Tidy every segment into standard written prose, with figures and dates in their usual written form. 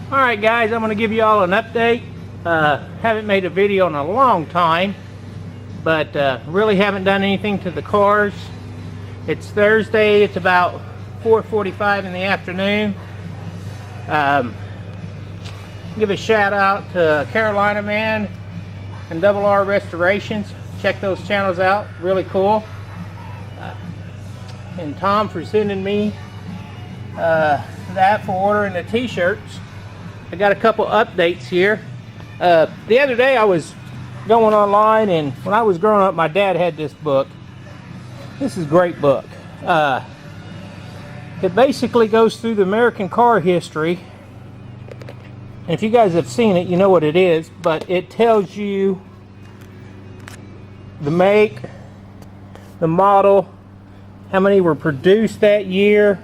Alright guys, I'm going to give you all an update. Haven't made a video in a long time, but really haven't done anything to the cars. It's Thursday, it's about 4:45 in the afternoon. Give a shout out to Carolina Man and Double R Restorations. Check those channels out, really cool. And Tom for sending me that for ordering the t-shirts. I got a couple updates here. The other day I was going online, and when I was growing up my dad had this book. This is a great book. It basically goes through the American car history. And if you guys have seen it, you know what it is, but it tells you the make, the model, how many were produced that year,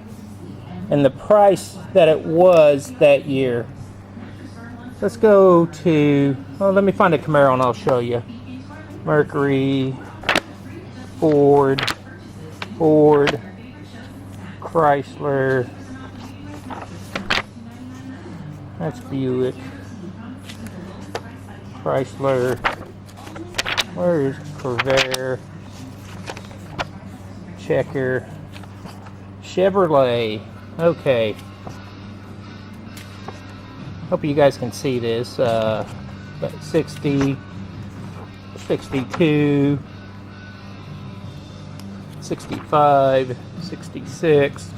and the price that it was that year. Let's go to, well, let me find a Camaro and I'll show you. Mercury, Ford, Chrysler, that's Buick, Chrysler, where is Corvair, Checker, Chevrolet. Okay, hope you guys can see this. 60, 62, 65, 66,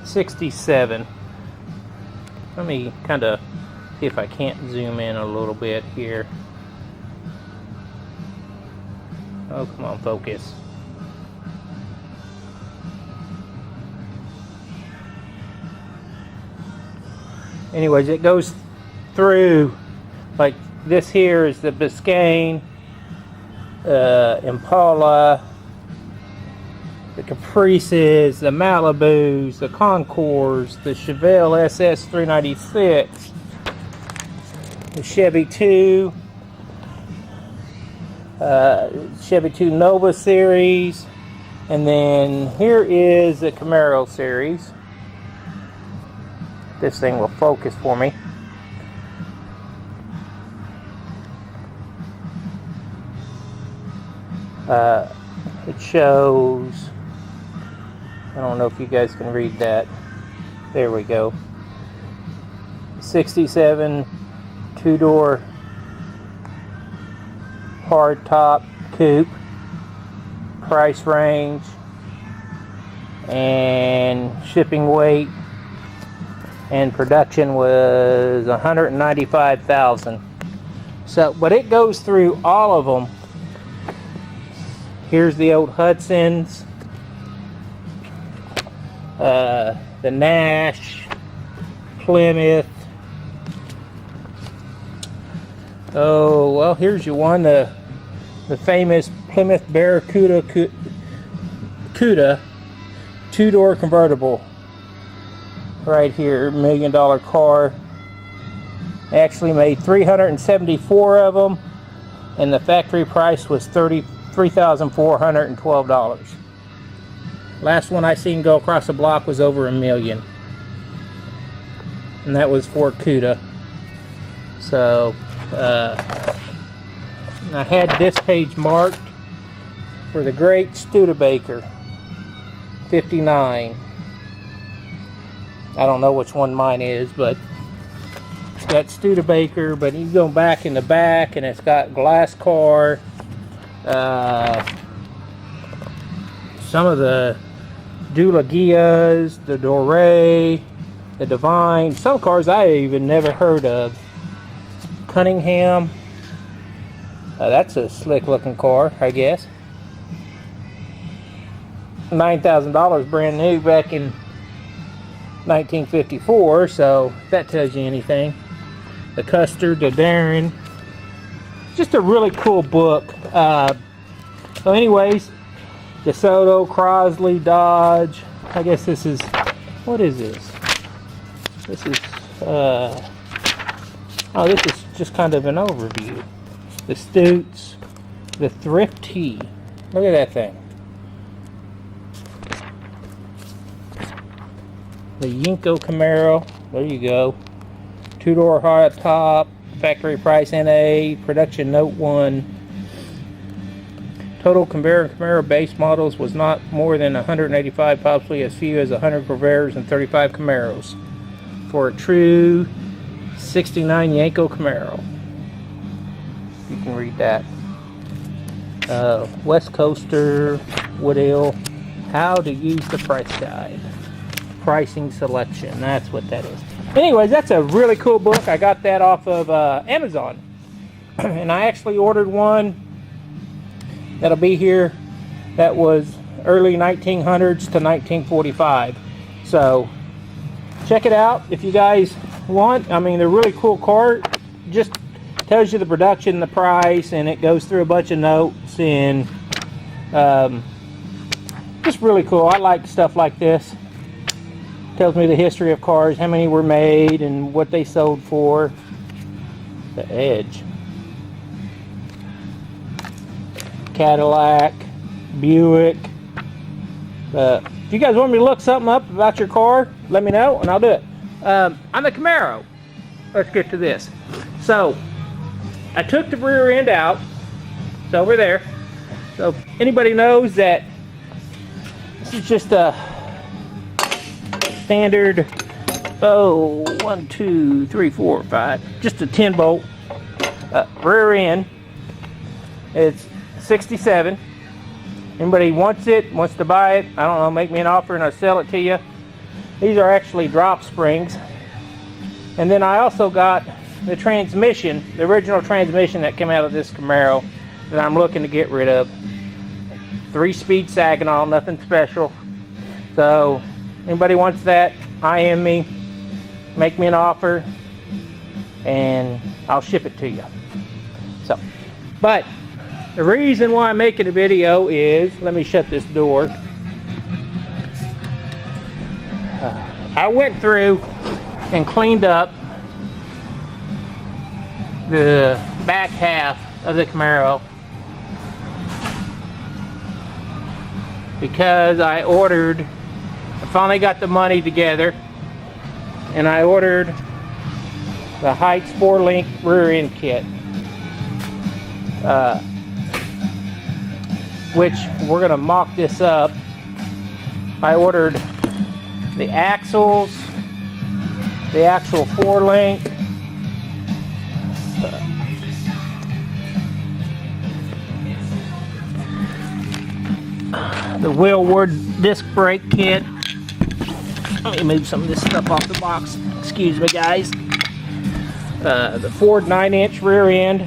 67. Let me kind of see if I can't zoom in a little bit here. Oh, come on, focus. Anyways, it goes through, like this here is the Biscayne, Impala, the Caprices, the Malibus, the Concours, the Chevelle SS 396, the Chevy 2, Chevy 2 Nova series, and then here is the Camaro series. This thing will focus for me. It shows, I don't know if you guys can read that. There we go. 67 two-door hard top coupe, price range, and shipping weight and production was 195,000. So, but it goes through all of them. Here's the old Hudsons, the Nash, Plymouth. Oh, well, here's your one, the famous Plymouth Barracuda two-door convertible. Right here, $1 million car. They actually made 374 of them, and the factory price was $33,412. Last one I seen go across the block was over $1 million, and that was for CUDA. So I had this page marked for the great Studebaker 59. I don't know which one mine is, but it's got Studebaker, but you go back in the back and it's got glass car, some of the Dulagias, the Doré, the Divine, some cars I even never heard of. Cunningham, that's a slick looking car, I guess. $9,000 brand new back in 1954, so if that tells you anything. The Custard, the Darren. Just a really cool book. So anyways, DeSoto, Crosley, Dodge. I guess this is, what is this? This is, oh, this is just kind of an overview. The Stutes, the Thrifty. Look at that thing. The Yenko Camaro. There you go. Two-door hard top. Factory price NA. Production note 1. Total Camaro base models was not more than 185, possibly as few as 100 Corvairs and 35 Camaros. For a true 69 Yenko Camaro. You can read that. West Coaster, Woodale. How to use the price guide. Pricing selection. That's what that is. Anyways, that's a really cool book. I got that off of Amazon. And I actually ordered one that'll be here that was early 1900s to 1945. So check it out if you guys want. I mean, they're really cool cars. Just tells you the production, the price, and it goes through a bunch of notes, and just really cool. I like stuff like this. Tells me the history of cars, how many were made, and what they sold for. The Edge. Cadillac, Buick. If you guys want me to look something up about your car, let me know and I'll do it. On the Camaro, let's get to this. So I took the rear end out. It's over there. So anybody knows that this is just a standard, 1, 2, 3, 4, 5, just a 10 bolt rear end. It's 67. Anybody wants it, wants to buy it, I don't know, make me an offer and I'll sell it to you. These are actually drop springs. And then I also got the transmission, the original transmission that came out of this Camaro that I'm looking to get rid of. 3-speed Saginaw, nothing special. So anybody wants that, IM me, make me an offer, and I'll ship it to you. So, but the reason why I'm making a video is, let me shut this door. I went through and cleaned up the back half of the Camaro because I finally got the money together and I ordered the Heidts 4-link rear end kit. Which we're going to mock this up. I ordered the axles, the actual 4-link, the Wheelwood disc brake kit. Let me move some of this stuff off the box. Excuse me, guys. The Ford 9-inch rear end.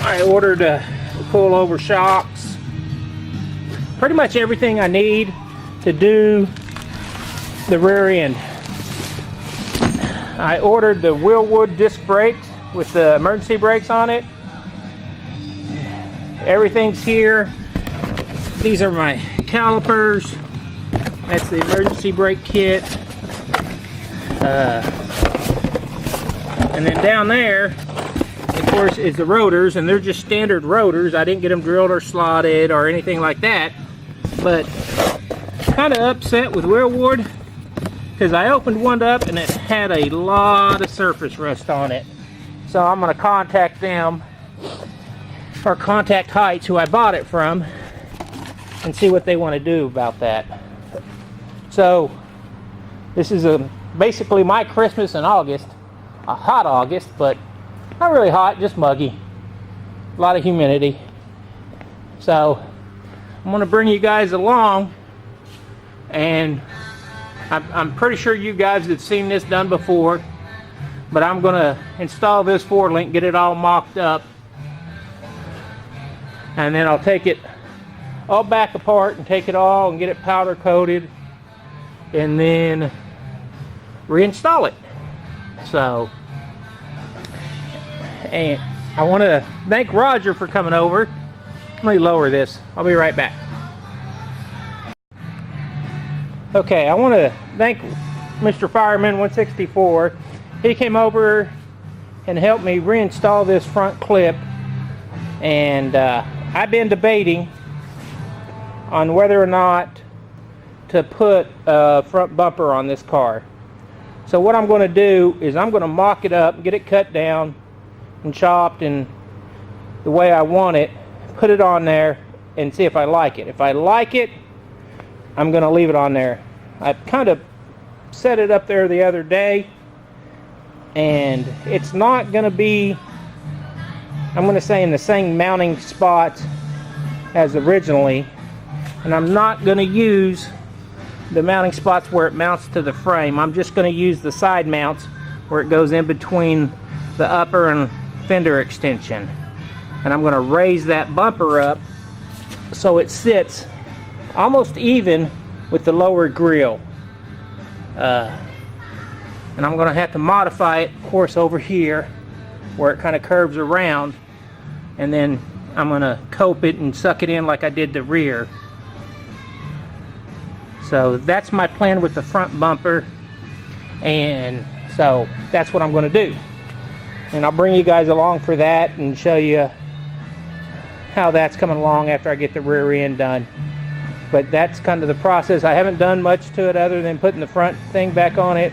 I ordered the pull-over shocks. Pretty much everything I need to do the rear end. I ordered the Wheelwood disc brakes with the emergency brakes on it. Everything's here. These are my calipers. That's the emergency brake kit. And then down there, of course, is the rotors, and they're just standard rotors. I didn't get them drilled or slotted or anything like that. But kind of upset with Wheelwood because I opened one up and it had a lot of surface rust on it. So I'm going to contact them, or contact Heidts, who I bought it from, and see what they want to do about that. So this is basically my Christmas in August. A hot August, but not really hot, just muggy. A lot of humidity. So I'm going to bring you guys along, and I'm pretty sure you guys have seen this done before, but I'm going to install this 4-link, get it all mocked up, and then I'll take it all back apart and take it all and get it powder coated and then reinstall it. So, and I want to thank Roger for coming over. Let me lower this. I'll be right back. Okay, I want to thank Mr. Fireman 164. He came over and help me reinstall this front clip. And I've been debating on whether or not to put a front bumper on this car. So what I'm going to do is I'm going to mock it up, get it cut down and chopped and the way I want it, put it on there and see if I like it. If I like it, I'm going to leave it on there. I kind of set it up there the other day, and it's not going to be, I'm going to say, in the same mounting spots as originally, and I'm not going to use the mounting spots where it mounts to the frame. I'm just going to use the side mounts where it goes in between the upper and fender extension, and I'm going to raise that bumper up so it sits almost even with the lower grille. And I'm going to have to modify it, of course, over here where it kind of curves around, and then I'm going to cope it and suck it in like I did the rear. So that's my plan with the front bumper, and so that's what I'm going to do. And I'll bring you guys along for that and show you how that's coming along after I get the rear end done. But that's kind of the process. I haven't done much to it other than putting the front thing back on it.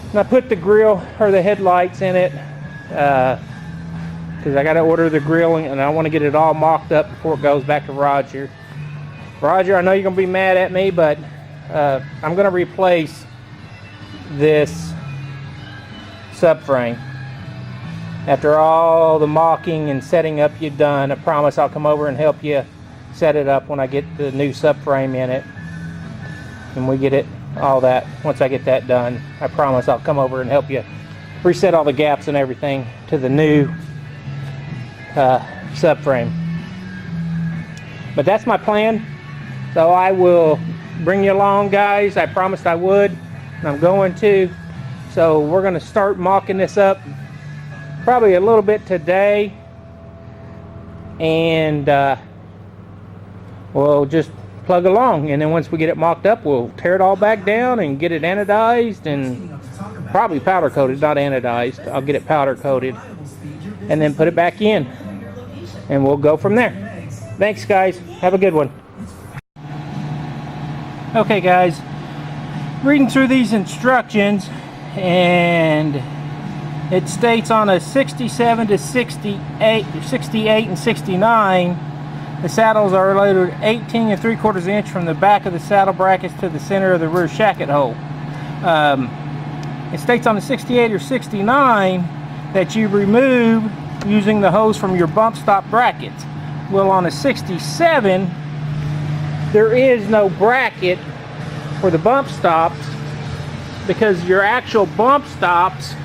And I put the grille or the headlights in it because I got to order the grill and I want to get it all mocked up before it goes back to Roger. Roger, I know you're going to be mad at me, but I'm going to replace this subframe. After all the mocking and setting up you've done, I promise I'll come over and help you set it up when I get the new subframe in it. And we get it, all that, once I get that done, I promise I'll come over and help you reset all the gaps and everything to the new subframe. But that's my plan. So I will bring you along, guys. I promised I would, and I'm going to. So we're going to start mocking this up probably a little bit today, and we'll just plug along. And then once we get it mocked up, we'll tear it all back down and get it anodized and probably powder coated, not anodized. I'll get it powder coated and then put it back in, and we'll go from there. Thanks, guys. Have a good one. Okay, guys, reading through these instructions, and it states on a 67 to 68 and 69, the saddles are loaded 18 3/4 inch from the back of the saddle brackets to the center of the rear shacket hole. It states on the 68 or 69 that you remove using the hose from your bump stop brackets. Well, on a 67, there is no bracket for the bump stops because your actual bump stops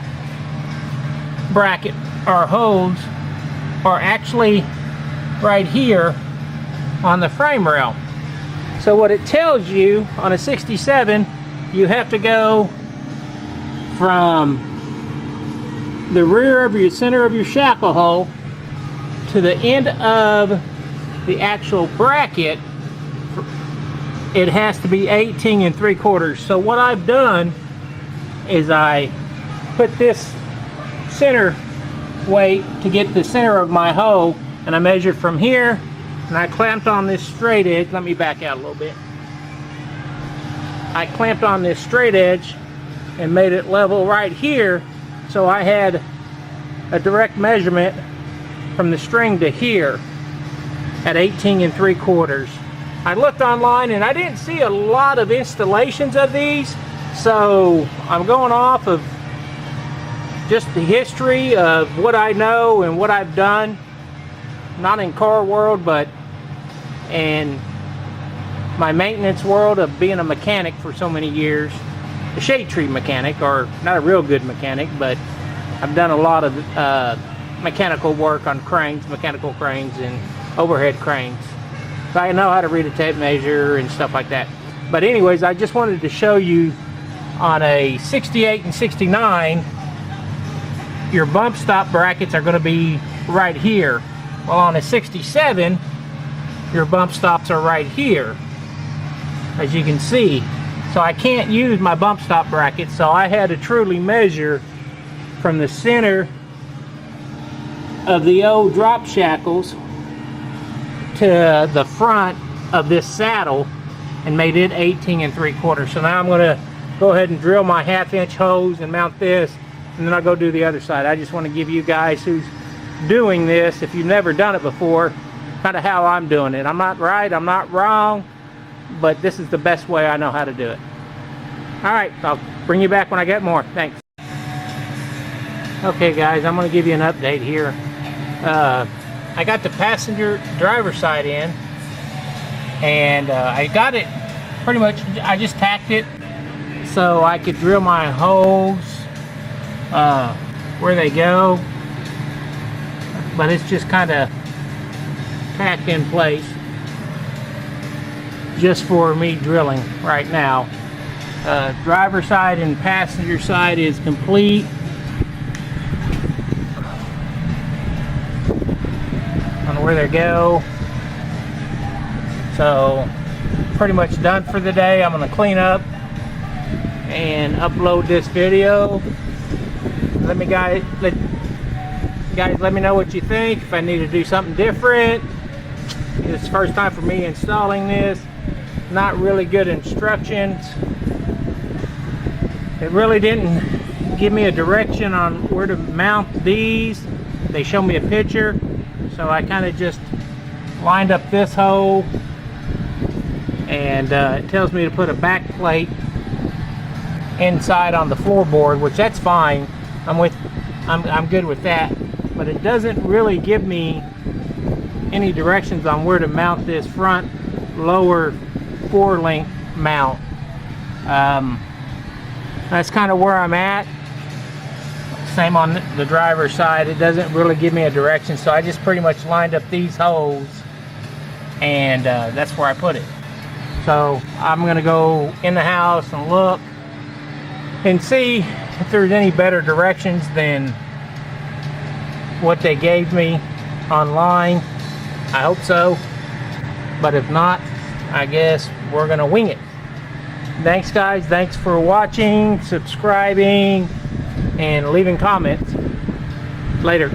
bracket or hose are actually right here on the frame rail. So what it tells you on a 67, you have to go from the rear of your center of your shackle hole to the end of the actual bracket. It has to be 18 3/4. So what I've done is I put this center weight to get the center of my hole, and I measured from here, and I clamped on this straight edge. Let me back out a little bit. I clamped on this straight edge and made it level right here, so I had a direct measurement from the string to here at 18 3/4. I looked online and I didn't see a lot of installations of these, so I'm going off of just the history of what I know and what I've done, not in car world, but in my maintenance world of being a mechanic for so many years. A shade tree mechanic, or not a real good mechanic, but I've done a lot of mechanical work on cranes, mechanical cranes and overhead cranes. So I know how to read a tape measure and stuff like that. But anyways, I just wanted to show you on a 68 and 69, your bump stop brackets are going to be right here. Well, on a 67, your bump stops are right here, as you can see. So I can't use my bump stop brackets, so I had to truly measure from the center of the old drop shackles to the front of this saddle and made it 18 3/4. So now I'm going to go ahead and drill my 1/2-inch holes and mount this, and then I'll go do the other side. I just want to give you guys who's doing this, if you've never done it before, kind of how I'm doing it. I'm not right, I'm not wrong, but this is the best way I know how to do it. Alright, I'll bring you back when I get more. Thanks. Okay guys, I'm going to give you an update here. I got the passenger driver side in, and I got it pretty much, I just tacked it so I could drill my holes where they go, but it's just kind of tacked in place just for me drilling right now. Driver side and passenger side is complete. On where they go. So pretty much done for the day. I'm going to clean up and upload this video. Let me guys let me know what you think, if I need to do something different. It's the first time for me installing this. Not really good instructions. It really didn't give me a direction on where to mount these. They show me a picture, so I kind of just lined up this hole, and it tells me to put a back plate inside on the floorboard, which that's fine. I'm good with that, but it doesn't really give me any directions on where to mount this front lower 4-link mount. That's kind of where I'm at. Same on the driver's side. It doesn't really give me a direction, so I just pretty much lined up these holes, and that's where I put it. So I'm gonna go in the house and look and see if there's any better directions than what they gave me online. I hope so, but if not, I guess we're gonna wing it. Thanks guys, thanks for watching, subscribing, and leaving comments. Later.